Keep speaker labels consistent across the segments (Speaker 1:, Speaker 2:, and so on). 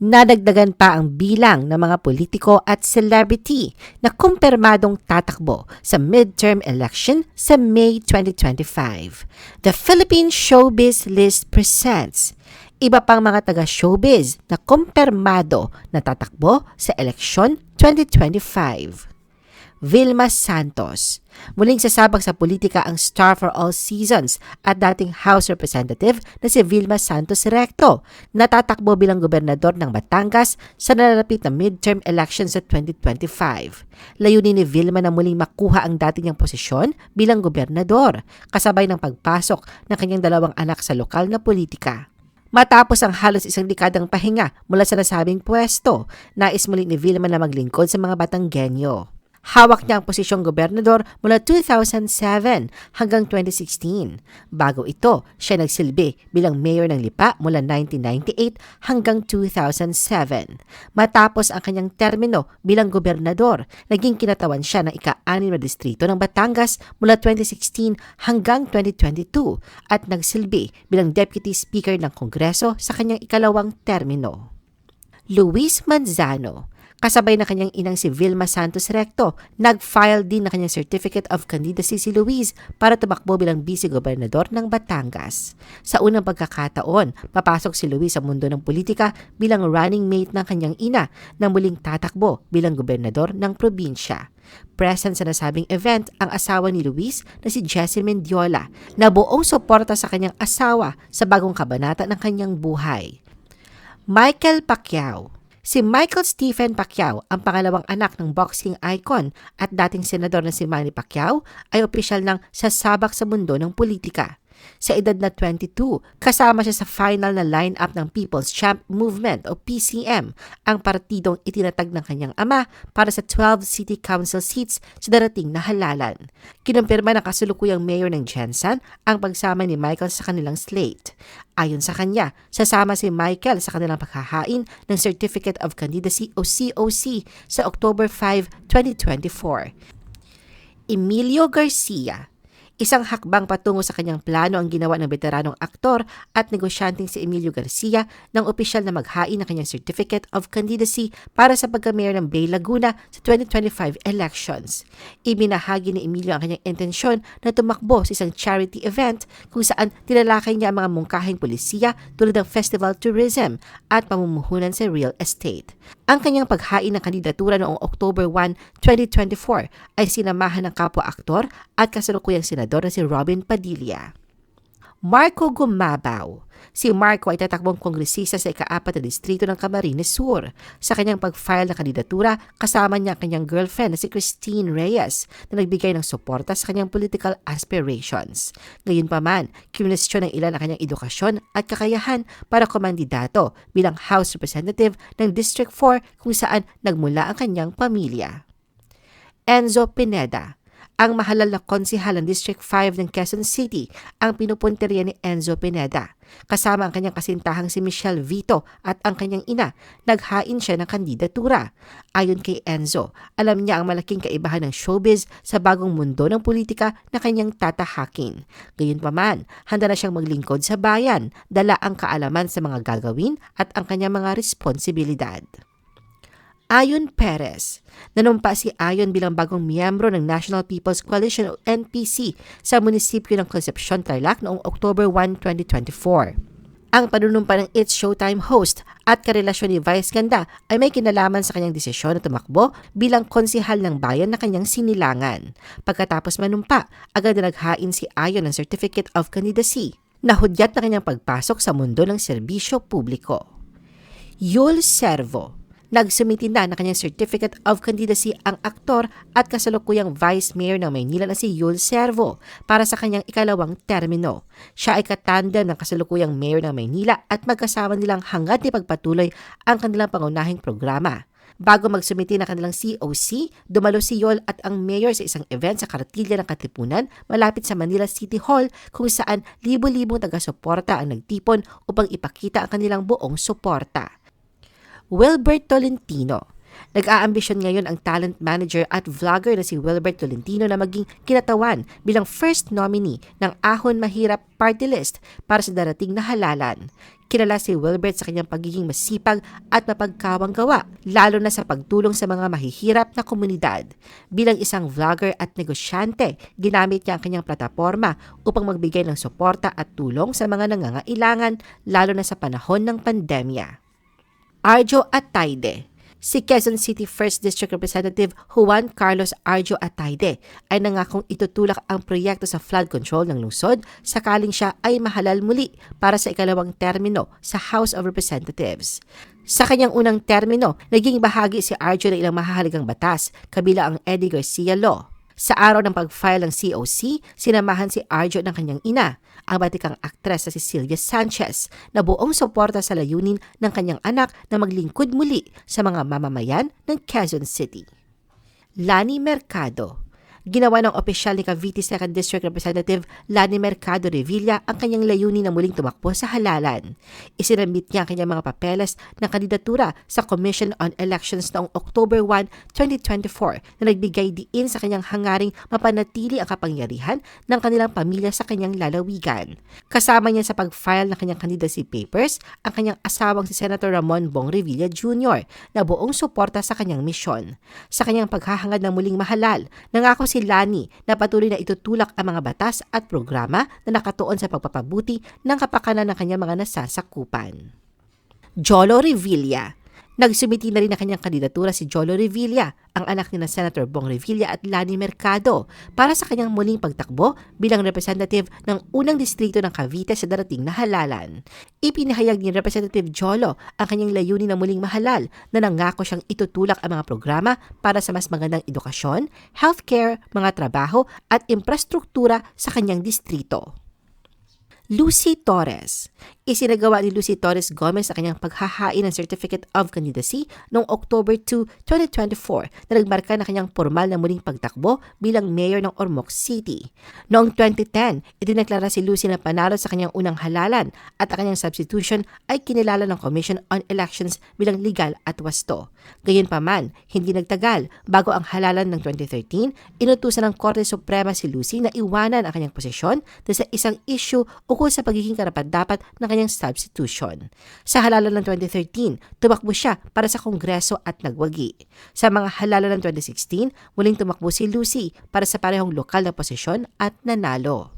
Speaker 1: Nadagdagan pa ang bilang ng mga politiko at celebrity na kumpirmadong tatakbo sa midterm election sa May 2025. The Philippine Showbiz List presents iba pang mga taga-showbiz na kumpirmado na tatakbo sa eleksyon 2025. Vilma Santos. Muling sasabak sa politika ang star for all seasons at dating House Representative na si Vilma Santos Recto, natatakbo bilang gobernador ng Batangas sa nalalapit na midterm elections sa 2025. Layunin ni Vilma na muling makuha ang dati niyang posisyon bilang gobernador, kasabay ng pagpasok ng kanyang dalawang anak sa lokal na politika. Matapos ang halos isang dekadang pahinga mula sa nasabing pwesto, nais muling ni Vilma na maglingkod sa mga Batanggenyo. Hawak niya ang posisyong gobernador mula 2007 hanggang 2016. Bago ito, siya nagsilbi bilang mayor ng Lipa mula 1998 hanggang 2007. Matapos ang kanyang termino bilang gobernador, naging kinatawan siya ng ika-6 na distrito ng Batangas mula 2016 hanggang 2022 at nagsilbi bilang deputy speaker ng Kongreso sa kanyang ikalawang termino. Luis Manzano. Kasabay na kanyang inang si Vilma Santos Recto, nag-file din na kanyang Certificate of Candidacy si Luis para tumakbo bilang vice-gobernador ng Batangas. Sa unang pagkakataon, papasok si Luis sa mundo ng politika bilang running mate ng kanyang ina na muling tatakbo bilang gobernador ng probinsya. Present sa nasabing event ang asawa ni Luis na si Jessie Mendiola na buong suporta sa kanyang asawa sa bagong kabanata ng kanyang buhay. Michael Pacquiao. Si Michael Stephen Pacquiao, ang pangalawang anak ng boxing icon at dating senador na si Manny Pacquiao, ay opisyal ng sasabak sa mundo ng politika. Sa edad na 22, kasama siya sa final na lineup ng People's Champ Movement o PCM, ang partidong itinatag ng kanyang ama para sa 12 city council seats sa darating na halalan. Kinumpirma ng kasulukuyang mayor ng Jensan ang pagsama ni Michael sa kanilang slate. Ayon sa kanya, sasama si Michael sa kanilang paghahain ng Certificate of Candidacy o COC sa October 5, 2024. Emilio Garcia. Isang hakbang patungo sa kanyang plano ang ginawa ng veteranong aktor at negosyanteng si Emilio Garcia nang opisyal na maghain ng kanyang Certificate of Candidacy para sa pagka-mayor ng Bay Laguna sa 2025 elections. Ibinahagi ni Emilio ang kanyang intensyon na tumakbo sa isang charity event kung saan tinalakay niya ang mga mungkahing polisiya tulad ng festival tourism at pamumuhunan sa real estate. Ang kanyang paghain ng kandidatura noong October 1, 2024 ay sinamahan ng kapwa-aktor at kasalukuyang senador na si Robin Padilla. Marco Gumabaw. Si Marco ay tatakbong kongresista sa ika-4 na distrito ng Camarines Sur. Sa kanyang pag-file ng kandidatura, kasama niya ang kanyang girlfriend na si Christine Reyes na nagbigay ng suporta sa kanyang political aspirations. Gayunpaman, kinwestiyon ng ilan ang kanyang edukasyon at kakayahan para kumandidato bilang House Representative ng District 4 kung saan nagmula ang kanyang pamilya. Enzo Pineda. Ang mahalal na konsihal ng District 5 ng Quezon City ang pinupunteriya ni Enzo Pineda. Kasama ang kanyang kasintahang si Michelle Vito at ang kanyang ina, naghain siya ng kandidatura. Ayon kay Enzo, alam niya ang malaking kaibahan ng showbiz sa bagong mundo ng politika na kanyang tatahakin. Gayunpaman, handa na siyang maglingkod sa bayan, dala ang kaalaman sa mga gagawin at ang kanyang mga responsibilidad. Ayon Perez. Nanumpa si Ayon bilang bagong miyembro ng National People's Coalition o NPC sa munisipyo ng Concepcion, Tarlac noong October 1, 2024. Ang panunumpa ng It's Showtime host at karelasyon ni Vice Ganda ay may kinalaman sa kanyang desisyon na tumakbo bilang konsihal ng bayan na kanyang sinilangan. Pagkatapos manumpa, agad na naghain si Ayon ng Certificate of Candidacy. Nahudyat na kanyang pagpasok sa mundo ng serbisyo publiko. Yul Servo. Nagsumiti na ng kanyang Certificate of Candidacy ang aktor at kasalukuyang Vice Mayor ng Maynila na si Yul Servo para sa kanyang ikalawang termino. Siya ay katandem ng kasalukuyang Mayor ng Maynila at magkasama nilang hangad ni pagpatuloy ang kanilang pangunahing programa. Bago magsumiti ng kanilang COC, dumalo si Yul at ang mayor sa isang event sa Kartilya ng Katipunan malapit sa Manila City Hall kung saan libo-libong taga-suporta ang nagtipon upang ipakita ang kanilang buong suporta. Wilbert Tolentino. Nag-aambisyon ngayon ang talent manager at vlogger na si Wilbert Tolentino na maging kinatawan bilang first nominee ng Ahon Mahirap Party List para sa darating na halalan. Kilala si Wilbert sa kanyang pagiging masipag at mapagkawang gawa, lalo na sa pagtulong sa mga mahihirap na komunidad. Bilang isang vlogger at negosyante, ginamit niya ang kanyang plataforma upang magbigay ng suporta at tulong sa mga nangangailangan, lalo na sa panahon ng pandemya. Arjo Atayde. Si Quezon City 1st District Representative Juan Carlos Arjo Atayde ay nangakong itutulak ang proyekto sa flood control ng lungsod sakaling siya ay mahalal muli para sa ikalawang termino sa House of Representatives. Sa kanyang unang termino, naging bahagi si Arjo ng ilang mahahalagang batas, kabila ang Eddie Garcia Law. Sa araw ng pag-file ng COC, sinamahan si Arjo ng kanyang ina, ang batikang aktres na si Sylvia Sanchez, na buong suporta sa layunin ng kanyang anak na maglingkod muli sa mga mamamayan ng Quezon City. Lani Mercado. Ginawa ng opisyal ni Cavite 2nd District Representative Lani Mercado Revilla ang kanyang layunin na muling tumakbo sa halalan. Isinambit niya ang kanyang mga papeles ng kandidatura sa Commission on Elections noong October 1, 2024 na nagbigay diin sa kanyang hangaring mapanatili ang kapangyarihan ng kanilang pamilya sa kanyang lalawigan. Kasama niya sa pag-file ng kanyang candidacy papers ang kanyang asawang si Senator Ramon Bong Revilla Jr. na buong suporta sa kanyang misyon. Sa kanyang paghahangad ng muling mahalal, nangako si Lani na patuloy na itutulak ang mga batas at programa na nakatuon sa pagpapabuti ng kapakanan ng kanyang mga nasasakupan. Jolo Revilla. Nagsumiti na rin ang kanyang kandidatura si Jolo Revilla, ang anak ni na Senator Bong Revilla at Lani Mercado, para sa kanyang muling pagtakbo bilang representative ng unang distrito ng Cavite sa darating na halalan. Ipinahayag ni Representative Jolo ang kanyang layunin na muling mahalal na nangako siyang itutulak ang mga programa para sa mas magandang edukasyon, healthcare, mga trabaho at infrastruktura sa kanyang distrito. Lucy Torres. Isinagawa ni Lucy Torres Gomez sa kanyang paghahain ng Certificate of Candidacy noong October 2, 2024 na nagmarka na kanyang formal na muling pagtakbo bilang mayor ng Ormoc City. Noong 2010, idineklara si Lucy na panalo sa kanyang unang halalan at ang kanyang substitution ay kinilala ng Commission on Elections bilang legal at wasto. Gayunpaman, hindi nagtagal bago ang halalan ng 2013, inutusan ng Korte Suprema si Lucy na iwanan ang kanyang posisyon dahil sa isang issue ukol sa pagiging karapat-dapat ng kanyang substitution. Sa halalan ng 2013, tumakbo siya para sa Kongreso at nagwagi. Sa mga halalan ng 2016, muling tumakbo si Lucy para sa parehong lokal na posisyon at nanalo.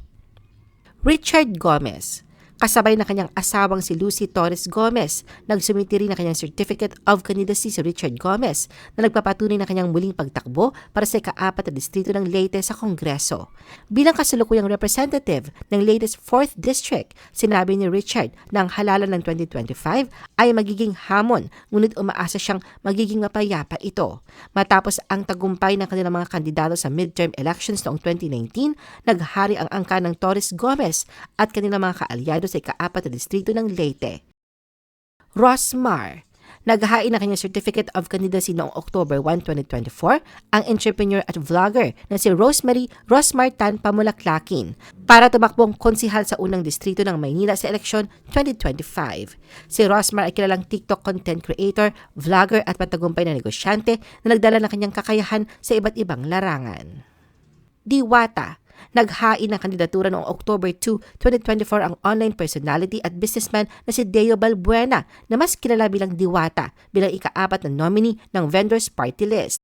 Speaker 1: Richard Gomez. Kasabay na kanyang asawang si Lucy Torres Gomez, nagsumiti rin ng kanyang Certificate of Candidacy si Richard Gomez na nagpapatunay ng kanyang muling pagtakbo para sa ika-4 na distrito ng Leyte sa Kongreso. Bilang kasalukuyang representative ng Leyte's 4th District, sinabi ni Richard na ang halalan ng 2025 ay magiging hamon, ngunit umaasa siyang magiging mapayapa ito. Matapos ang tagumpay ng kanilang mga kandidato sa midterm elections noong 2019, naghari ang angka ng Torres Gomez at kanilang mga kaalyado sa ika-4 na distrito ng Leyte. Rosmar. Naghahain ng kanyang Certificate of Candidacy noong October 1, 2024 ang entrepreneur at vlogger na si Rosmar Tan Pamulaklakin para tumakbong konsihal sa unang distrito ng Maynila sa eleksyon 2025. Si Rosmar ay kilalang TikTok content creator, vlogger at matagumpay na negosyante na nagdala ng kanyang kakayahan sa iba't ibang larangan. Diwata. Naghain ng kandidatura noong October 2, 2024 ang online personality at businessman na si Deo Balbuena na mas kilala bilang Diwata bilang ika-4 na nominee ng Vendors Party List.